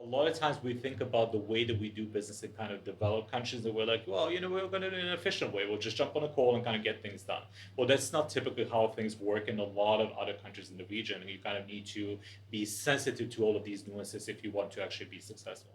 lot of times we think about the way that we do business in kind of developed countries that we're like, well, we're going to do it in an efficient way. We'll just jump on a call and kind of get things done. Well, that's not typically how things work in a lot of other countries in the region. And you kind of need to be sensitive to all of these nuances if you want to actually be successful.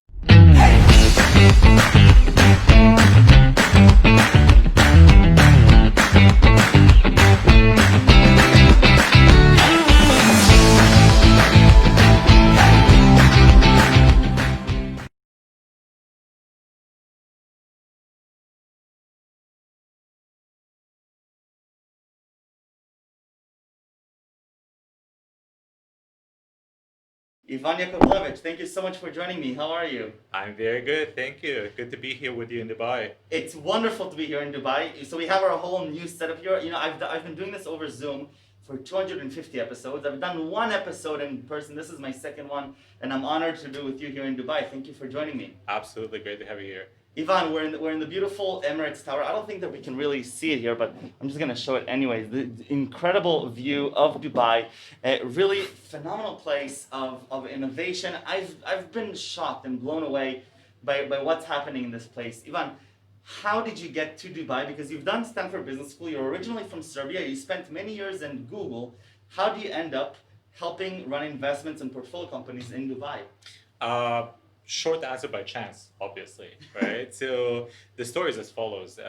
Ivan Jakovljevic, thank you so much for joining me. How are you? I'm very good. Thank you. Good to be here with you in Dubai. It's wonderful to be here in Dubai. So we have our whole new setup here. I've been doing this over Zoom for 250 episodes. I've done one episode in person. This is my second one, and I'm honored to do with you here in Dubai. Thank you for joining me. Absolutely great to have you here. Ivan, we're in the beautiful Emirates Tower. I don't think that we can really see it here, but I'm just gonna show it anyways. The incredible view of Dubai, a really phenomenal place of innovation. I've been shocked and blown away by what's happening in this place. Ivan, how did you get to Dubai? Because you've done Stanford Business School. You're originally from Serbia. You spent many years in Google. How do you end up helping run investments and portfolio companies in Dubai? Short answer, by chance, obviously, right? So the story is as follows.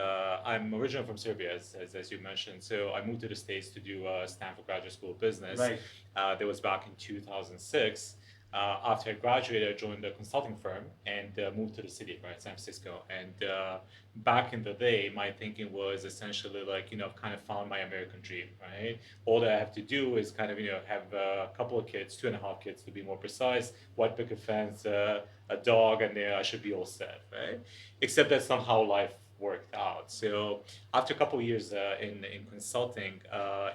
I'm originally from Serbia, as you mentioned. So I moved to the States to do Stanford Graduate School of Business. Right. That was back in 2006. After I graduated, I joined a consulting firm and moved to the city, right, San Francisco. And back in the day, my thinking was essentially like, I've kind of found my American dream, right? All that I have to do is kind of, have a couple of kids, 2.5 kids to be more precise, white picket fence, a dog, and I should be all set, right? Except that somehow life worked out. So after a couple of years in consulting,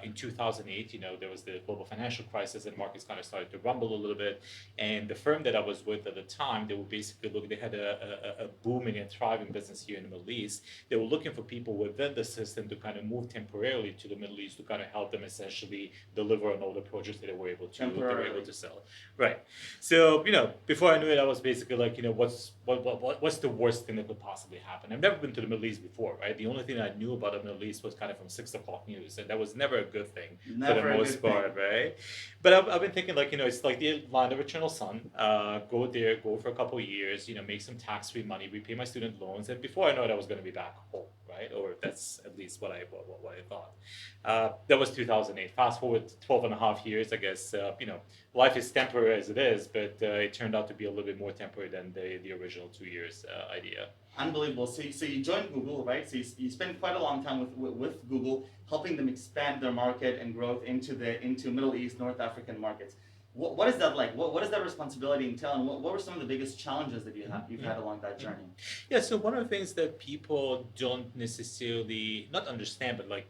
in 2008, there was the global financial crisis and markets kind of started to rumble a little bit. And the firm that I was with at the time, they were basically they had a booming and thriving business here in the Middle East. They were looking for people within the system to kind of move temporarily to the Middle East to kind of help them essentially deliver on all the projects that they were able to sell. Right. So, before I knew it, I was basically like, what's the worst thing that could possibly happen? I've never been to the Middle East before, right? The only thing I knew about the Middle East was kind of from 6 o'clock news, and that was never a good thing for the most part, right? But I've been thinking like, it's like the land of eternal sun. Go there, go for a couple of years, make some tax-free money, repay my student loans, and before I know it, I was going to be back home, right? Or that's at least what I thought. That was 2008. Fast forward 12 and a half years, I guess, life is temporary as it is, but it turned out to be a little bit more temporary than the original 2 years idea. Unbelievable. So you joined Google, right? So you spent quite a long time with Google, helping them expand their market and growth into Middle East, North African markets. What is that like? What does that responsibility entail, and what were some of the biggest challenges that you've had along that journey? Yeah, so one of the things that people don't necessarily not understand, but like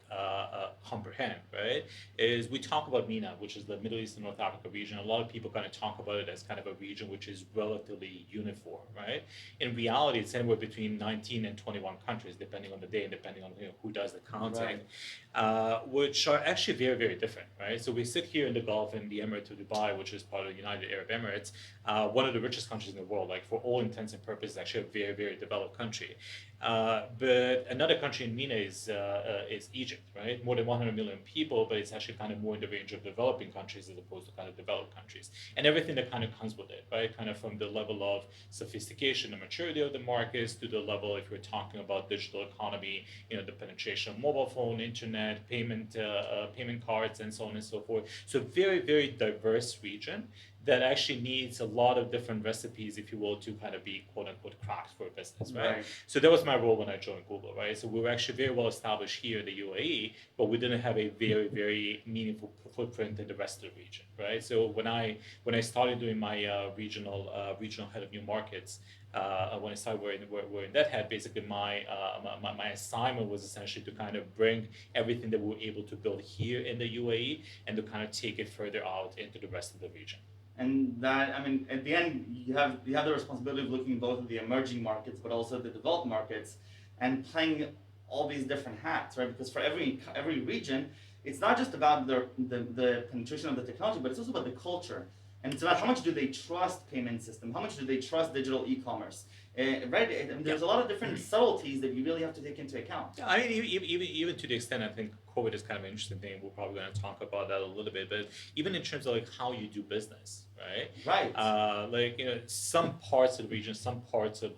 comprehend, right, is we talk about MENA, which is the Middle East and North Africa region. A lot of people kind of talk about it as kind of a region which is relatively uniform, right? In reality, it's anywhere between 19 and 21 countries, depending on the day and depending on who does the counting, which are actually very, very different, right? So we sit here in the Gulf in the Emirate of Dubai, which is part of the United Arab Emirates, one of the richest countries in the world, like for all intents and purposes, actually a very, very developed country. But another country in MENA is Egypt, right? More than 100 million people, but it's actually kind of more in the range of developing countries as opposed to kind of developed countries. And everything that kind of comes with it, right? Kind of from the level of sophistication and maturity of the markets to the level, if we're talking about digital economy, the penetration of mobile phone, internet, payment cards, and so on and so forth. So very, very diverse region that actually needs a lot of different recipes, if you will, to kind of be quote unquote cracked for a business, right? So that was my role when I joined Google, right? So we were actually very well established here in the UAE, but we didn't have a very, very meaningful footprint in the rest of the region, right? So when I started doing my regional head of new markets, when I started wearing that hat, basically my assignment was essentially to kind of bring everything that we were able to build here in the UAE and to kind of take it further out into the rest of the region. And that, I mean, at the end, you have the responsibility of looking both at the emerging markets, but also the developed markets, and playing all these different hats, right? Because for every region, it's not just about the penetration of the technology, but it's also about the culture. And it's about how much do they trust payment system, how much do they trust digital e-commerce. Right? And there's a lot of different subtleties that you really have to take into account. Yeah, I mean, even to the extent, I think COVID is kind of an interesting thing. We're probably going to talk about that a little bit, but even in terms of like how you do business, right? Right. Like some parts of the region, some parts of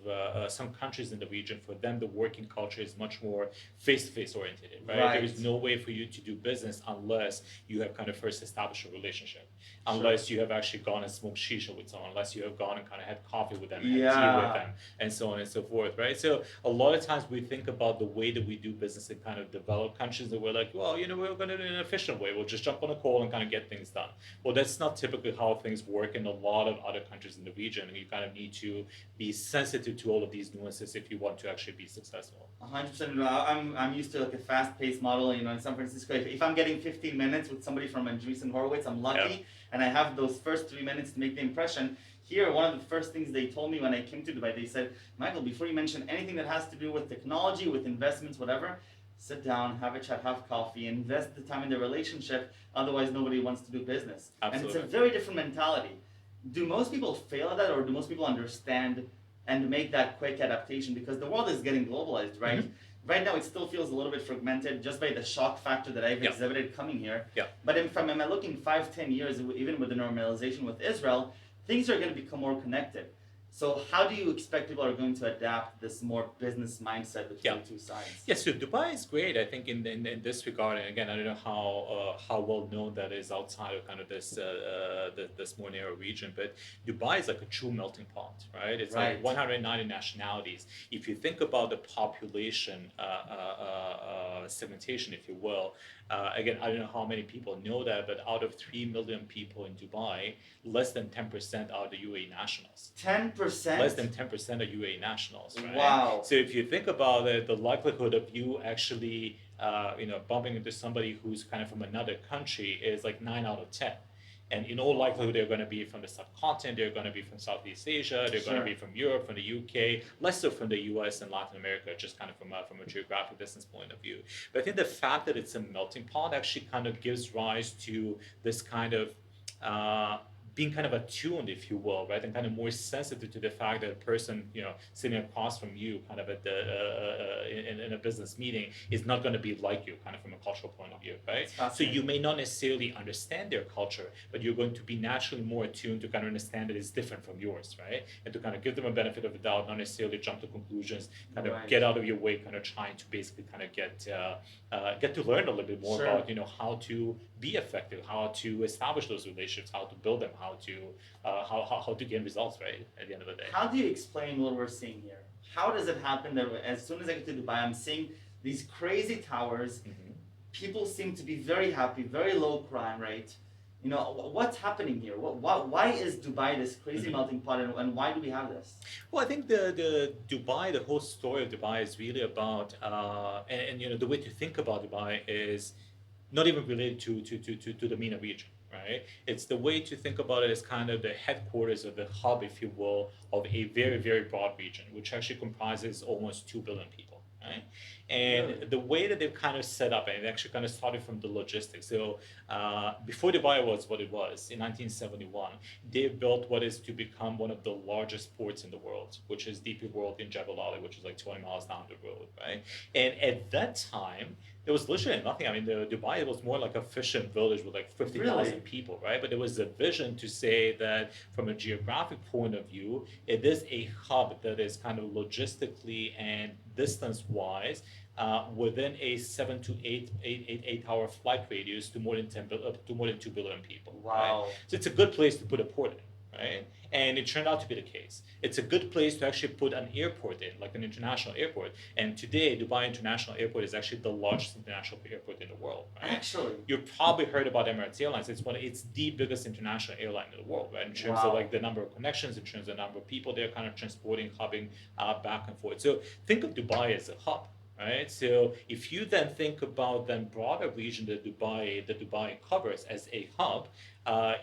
some countries in the region, for them the working culture is much more face-to-face oriented, right? Right. There is no way for you to do business unless you have kind of first established a relationship, unless you have actually gone and smoked shisha with someone, unless you have gone and kind of had coffee with them, had tea with them, and so on and so forth, right? So a lot of times we think about the way that we do business in kind of developed countries, that we're like, well, we're going to do it in an efficient way. We'll just jump on a call and kind of get things done. Well, that's not typically how things work in a lot of other countries in the region, and you kind of need to be sensitive to all of these nuances if you want to actually be successful. 100%. I'm used to like a fast-paced model. In San Francisco, if I'm getting 15 minutes with somebody from Andreessen Horowitz, I'm lucky, and I have those first 3 minutes to make the impression. Here, one of the first things they told me when I came to Dubai, they said, Michael, before you mention anything that has to do with technology, with investments, whatever, sit down, have a chat, have coffee, invest the time in the relationship. Otherwise, nobody wants to do business. Absolutely. And it's a very different mentality. Do most people fail at that, or do most people understand and make that quick adaptation? Because the world is getting globalized, right? Mm-hmm. Right now, it still feels a little bit fragmented just by the shock factor that I've exhibited coming here. But if I'm looking 5-10 years, even with the normalization with Israel, things are going to become more connected. So how do you expect people are going to adapt this more business mindset between the two sides? Yes, so Dubai is great, I think, in this regard. And again, I don't know how well known that is outside of kind of this more narrow region, but Dubai is like a true melting pot, right? It's like 190 nationalities. If you think about the population segmentation, if you will, again, I don't know how many people know that, but out of 3 million people in Dubai, less than 10% are the UAE nationals. 10%? Less than 10% are UAE nationals, right? Wow. So if you think about it, the likelihood of you actually, bumping into somebody who's kind of from another country is like 9 out of 10. And in all likelihood, they're going to be from the subcontinent, they're going to be from Southeast Asia, they're going to be from Europe, from the UK, less so from the US and Latin America, just kind of from a geographic distance point of view. But I think the fact that it's a melting pot actually kind of gives rise to this kind of being kind of attuned, if you will, right, and kind of more sensitive to the fact that a person, sitting across from you, kind of at in a business meeting, is not going to be like you, kind of from a cultural point of view, right? So you may not necessarily understand their culture, but you're going to be naturally more attuned to kind of understand that it's different from yours, right? And to kind of give them a benefit of the doubt, not necessarily jump to conclusions, kind of get out of your way, kind of trying to basically kind of get to learn a little bit more about, how to be effective, how to establish those relationships, how to build them, how to gain results, right, at the end of the day. How do you explain what we're seeing here? How does it happen that as soon as I get to Dubai, I'm seeing these crazy towers, people seem to be very happy, very low crime rate. What's happening here? Why is Dubai this crazy melting pot, and why do we have this? Well, I think the whole story of Dubai is really about, and the way to think about Dubai is not even related to the MENA region, right? It's the way to think about it as kind of the headquarters of the hub, if you will, of a very, very broad region, which actually comprises almost 2 billion people, right? And the way that they've kind of set up, and it actually kind of started from the logistics. So before Dubai was what it was, in 1971, they built what is to become one of the largest ports in the world, which is DP World in Jakovljevic, which is like 20 miles down the road, right? And at that time, there was literally nothing. I mean, Dubai was more like a fishing village with like 50,000 people, right? But there was a vision to say that from a geographic point of view, it is a hub that is kind of logistically and distance-wise within a 7 to 8 hour flight radius to more than 2 billion people. Wow! Right? So it's a good place to put a port in, right? And it turned out to be the case. It's a good place to actually put an airport in, like an international airport. And today, Dubai International Airport is actually the largest international airport in the world. Right? Actually, you've probably heard about Emirates Airlines. It's the biggest international airline in the world, right? In terms of like the number of connections, in terms of the number of people they're kind of transporting, hubbing back and forth. So think of Dubai as a hub. Right. So if you then think about the broader region that Dubai covers as a hub,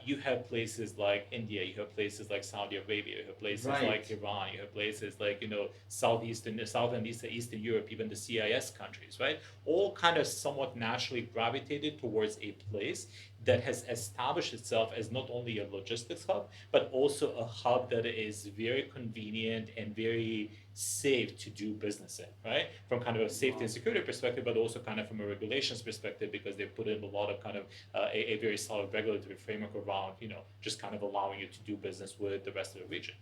You have places like India, you have places like Saudi Arabia, you have places Right. like Iran, you have places like South and Eastern Europe, even the CIS countries, right? All kind of somewhat naturally gravitated towards a place that has established itself as not only a logistics hub, but also a hub that is very convenient and very safe to do business in, right? From kind of a safety and security perspective, but also kind of from a regulations perspective, because they put in a lot of kind of a very solid regulatory framework around, just kind of allowing you to do business with the rest of the region.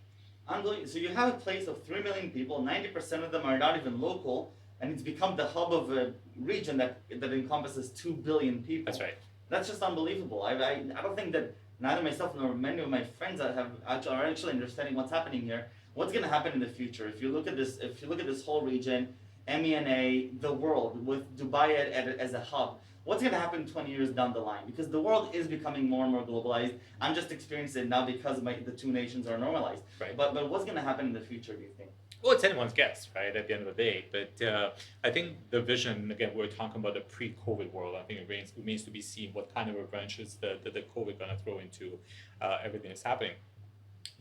Unbelievable. So you have a place of 3 million people, 90% of them are not even local, and it's become the hub of a region that encompasses 2 billion people. That's right. That's just unbelievable. I don't think that neither myself nor many of my friends that are actually understanding what's happening here. What's going to happen in the future? If you look at this whole region, MENA, the world, with Dubai as a hub, what's going to happen 20 years down the line? Because the world is becoming more and more globalized. I'm just experiencing it now because the two nations are normalized. Right. But what's going to happen in the future, do you think? Well, it's anyone's guess, right? At the end of the day, but I think the vision again, we're talking about the pre-COVID world. I think it remains to be seen what kind of wrenches the COVID going to throw into everything that's happening.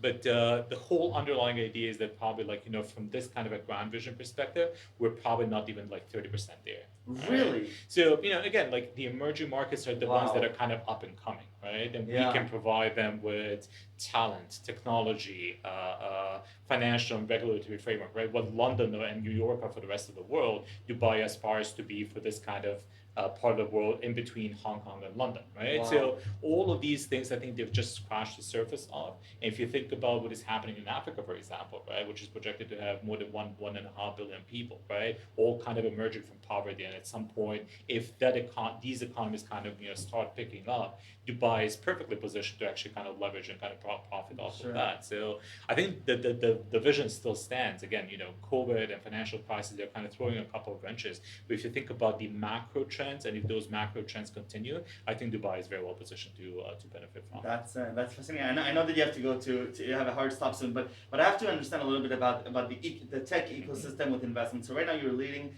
But the whole underlying idea is that probably from this kind of a grand vision perspective, we're probably not even like 30% there. Right? Really? So again, like the emerging markets are the ones that are kind of up and coming, right? And we can provide them with talent, technology, financial and regulatory framework, right? What London and New York are for the rest of the world, Dubai aspires to be for this kind of part of the world in between Hong Kong and London, right? Wow. So all of these things, I think they've just scratched the surface of. And if you think about what is happening in Africa, for example, right, which is projected to have more than 1.5 billion people, right, all kind of emerging from poverty, and at some point, if these economies kind of start picking up, Dubai is perfectly positioned to actually kind of leverage and kind of profit off of that. So I think the vision still stands. Again, COVID and financial crisis, they're kind of throwing a couple of wrenches. But if you think about the macro trends, and if those macro trends continue, I think Dubai is very well positioned to benefit from. That's fascinating. I know that you have to go to you have a hard stop soon, but I have to understand a little bit about the tech ecosystem with investment. So right now you're leading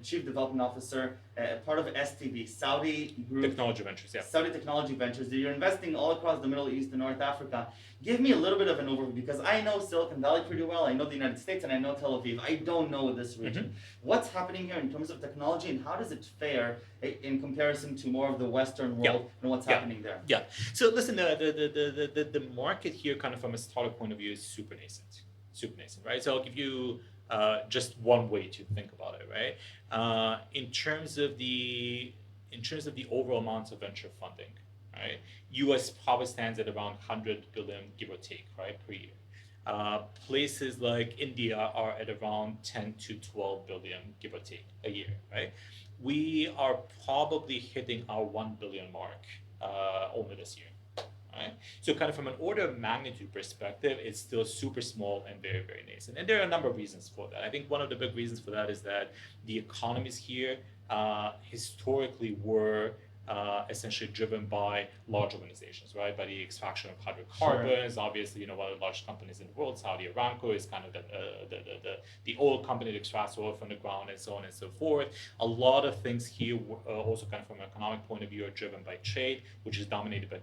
chief development officer, part of STV, Saudi Group Technology Ventures, yeah. Saudi Technology Ventures. You're investing all across the Middle East and North Africa. Give me a little bit of an overview, because I know Silicon Valley pretty well. I know the United States and I know Tel Aviv. I don't know this region. What's happening here in terms of technology, and how does it fare in comparison to more of the Western world and what's happening there? Yeah. So listen, the market here, kind of from a startup point of view, is super nascent, right? So I'll give you just one way to think about it, right? In terms of the overall amounts of venture funding, right? U.S. probably stands at around 100 billion, give or take, right, per year. Places like India are at around 10 to 12 billion, give or take, a year, right? We are probably hitting our 1 billion mark only this year. Right? So kind of from an order of magnitude perspective, it's still super small and very, very nascent. And there are a number of reasons for that. I think one of the big reasons for that is that the economies here historically were essentially driven by large organizations, right? By the extraction of hydrocarbons. Sure. Obviously, one of the largest companies in the world, Saudi Aramco, is kind of the oil company that extracts oil from the ground, and so on and so forth. A lot of things here, also kind of from an economic point of view, are driven by trade, which is dominated by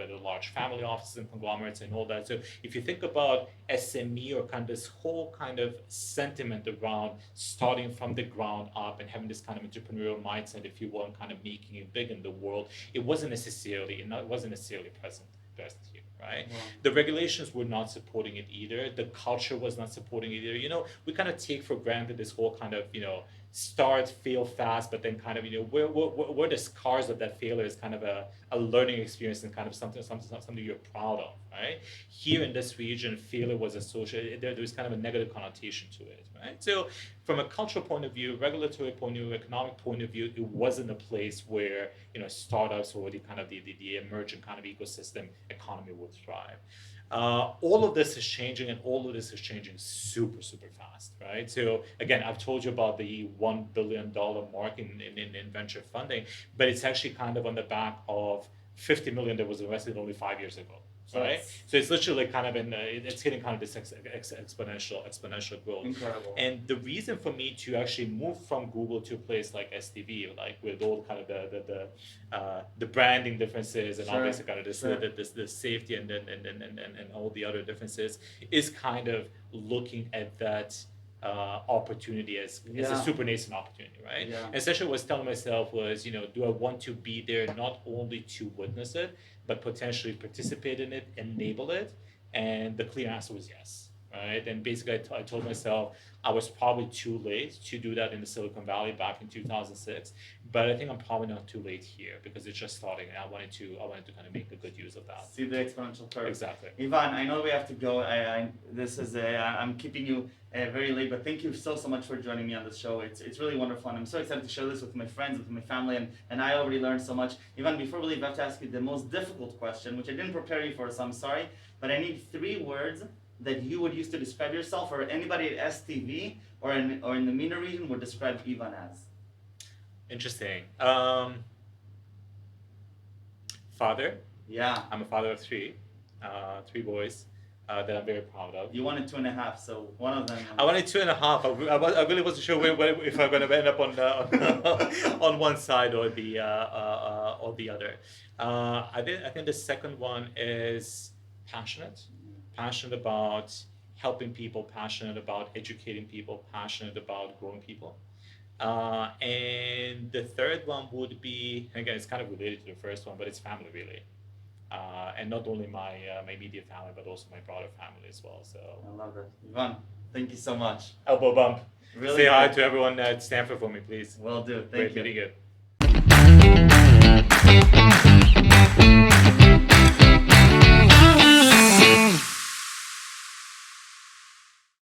the large family offices and conglomerates and all that. So if you think about SME, or kind of this whole kind of sentiment around starting from the ground up and having this kind of entrepreneurial mindset, if you will, and kind of making it big in the world, it wasn't necessarily present here, right? Wow. The regulations were not supporting it either. The culture was not supporting it either. We kind of take for granted this whole kind of start, fail fast, but then kind of where the scars of that failure is kind of a learning experience and kind of something you're proud of, right? Here in this region, failure was associated. There was kind of a negative connotation to it, right? So from a cultural point of view, regulatory point of view, economic point of view, it wasn't a place where startups or the kind of the emerging kind of ecosystem economy would thrive. All of this is changing, and all of this is changing super, super fast, right? So again, I've told you about the $1 billion mark in venture funding, but it's actually kind of on the back of $50 million that was invested only 5 years ago, So right? it's So it's literally kind of it's hitting kind of this exponential growth. incredible. And the reason for me to actually move from Google to a place like STV, like with all kind of the branding differences and all Sure, this kind of the safety and all the other differences, is kind of looking at that opportunity as a Yeah. super nascent opportunity, right? Yeah. Essentially, what I was telling myself was, do I want to be there not only to witness it, but potentially participate in it, enable it? And the clear answer was yes, right? And basically, I told myself I was probably too late to do that in the Silicon Valley back in 2006, but I think I'm probably not too late here because it's just starting, and I wanted to kind of make a good use of that. See the exponential curve. Exactly. Ivan, I know we have to go. I'm keeping you very late, but thank you so much for joining me on this show. It's really wonderful, and I'm so excited to share this with my friends, with my family, and I already learned so much. Ivan, before we leave, I have to ask you the most difficult question, which I didn't prepare you for, so I'm sorry, but I need 3 words that you would use to describe yourself, or anybody at STV or in the MENA region would describe Ivan as. Interesting. Father. Yeah. I'm a father of 3 boys that I'm very proud of. You wanted 2.5, so one of them. I wanted 2.5. I really wasn't sure if I'm going to end up on one side or the other. I think the second one is passionate about helping people, passionate about educating people, passionate about growing people. And the third one would be, again, it's kind of related to the first one, but it's family, really. And not only my immediate family, but also my broader family as well. So I love it. Ivan, thank you so much. elbow bump. Really Say hi good. to everyone at Stanford for me, please. Will do. Thank Great you. meeting you.